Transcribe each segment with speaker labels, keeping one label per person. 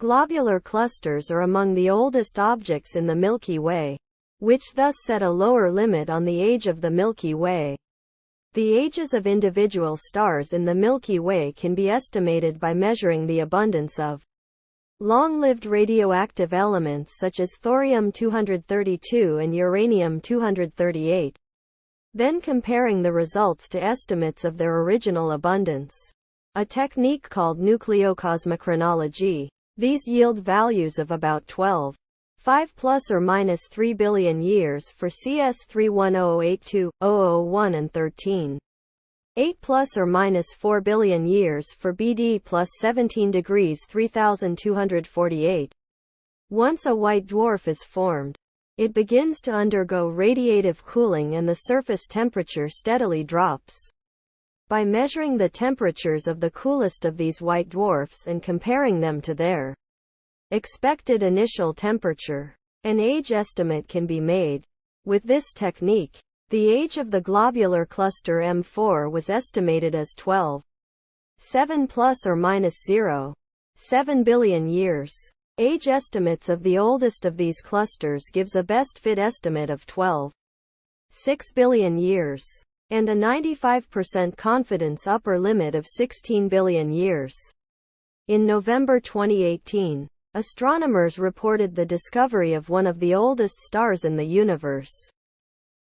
Speaker 1: Globular clusters are among the oldest objects in the Milky Way, which thus set a lower limit on the age of the Milky Way. The ages of individual stars in the Milky Way can be estimated by measuring the abundance of long-lived radioactive elements such as thorium-232 and uranium-238, then comparing the results to estimates of their original abundance, a technique called nucleocosmochronology. These yield values of about 12.5 plus or minus 3 billion years for CS 31082.001 and 13.8 plus or minus 4 billion years for BD plus 17 degrees 3248. Once a white dwarf is formed, it begins to undergo radiative cooling and the surface temperature steadily drops. By measuring the temperatures of the coolest of these white dwarfs and comparing them to their expected initial temperature, an age estimate can be made. With this technique, the age of the globular cluster M4 was estimated as 12.7 plus or minus 0.7 billion years. Age estimates of the oldest of these clusters gives a best fit estimate of 12.6 billion years, and a 95% confidence upper limit of 16 billion years. In November 2018, astronomers reported the discovery of one of the oldest stars in the universe,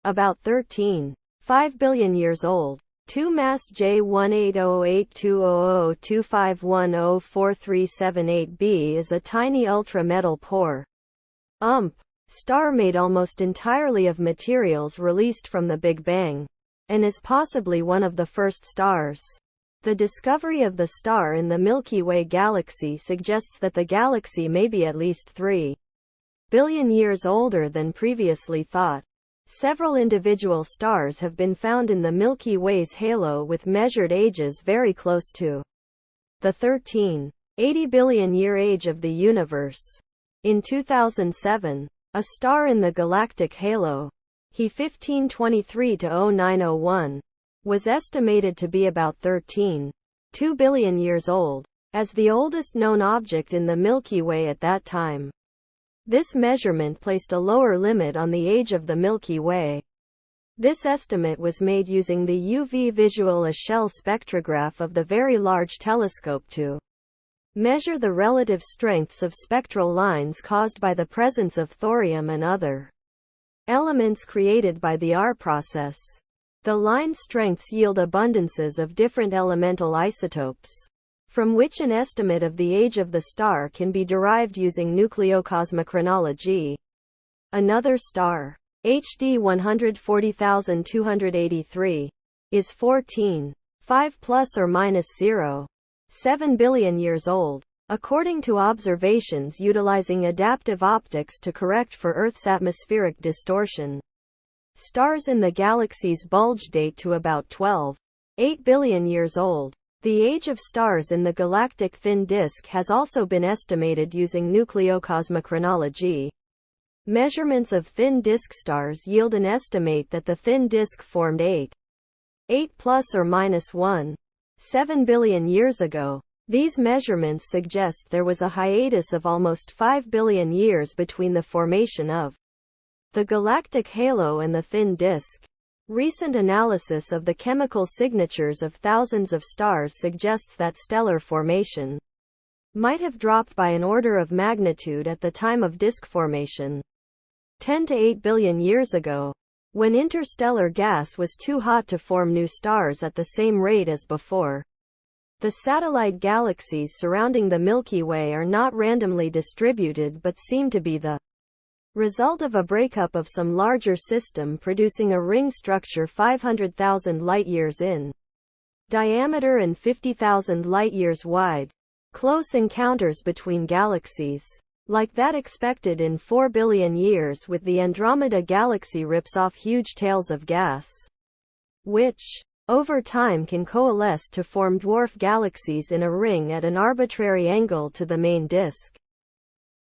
Speaker 1: about 13.5 billion years old. 2 mass J180820025104378b is a tiny ultra-metal poor star made almost entirely of materials released from the Big Bang, and is possibly one of the first stars. The discovery of the star in the Milky Way galaxy suggests that the galaxy may be at least 3 billion years older than previously thought. Several individual stars have been found in the Milky Way's halo with measured ages very close to the 13.80 billion year age of the universe. In 2007, a star in the galactic halo, He 1523-0901, was estimated to be about 13.2 billion years old, as the oldest known object in the Milky Way at that time. This measurement placed a lower limit on the age of the Milky Way. This estimate was made using the UV visual Echelle spectrograph of the Very Large Telescope to measure the relative strengths of spectral lines caused by the presence of thorium and other elements created by the R process. The line strengths yield abundances of different elemental isotopes, from which an estimate of the age of the star can be derived using nucleocosmochronology. Another star, HD 140283, is 14.5 plus or minus 0.7 billion years old, according to observations utilizing adaptive optics to correct for Earth's atmospheric distortion. Stars in the galaxy's bulge date to about 12.8 billion years old. The age of stars in the galactic thin disk has also been estimated using nucleocosmochronology. Measurements of thin disk stars yield an estimate that the thin disk formed 8 plus or minus 1.7 billion years ago. These measurements suggest there was a hiatus of almost 5 billion years between the formation of the galactic halo and the thin disk. Recent analysis of the chemical signatures of thousands of stars suggests that stellar formation might have dropped by an order of magnitude at the time of disk formation, 10 to 8 billion years ago, when interstellar gas was too hot to form new stars at the same rate as before. The satellite galaxies surrounding the Milky Way are not randomly distributed but seem to be the result of a breakup of some larger system producing a ring structure 500,000 light-years in diameter and 50,000 light-years wide. Close encounters between galaxies, like that expected in 4 billion years with the Andromeda Galaxy, rips off huge tails of gas, which, over time, can coalesce to form dwarf galaxies in a ring at an arbitrary angle to the main disk.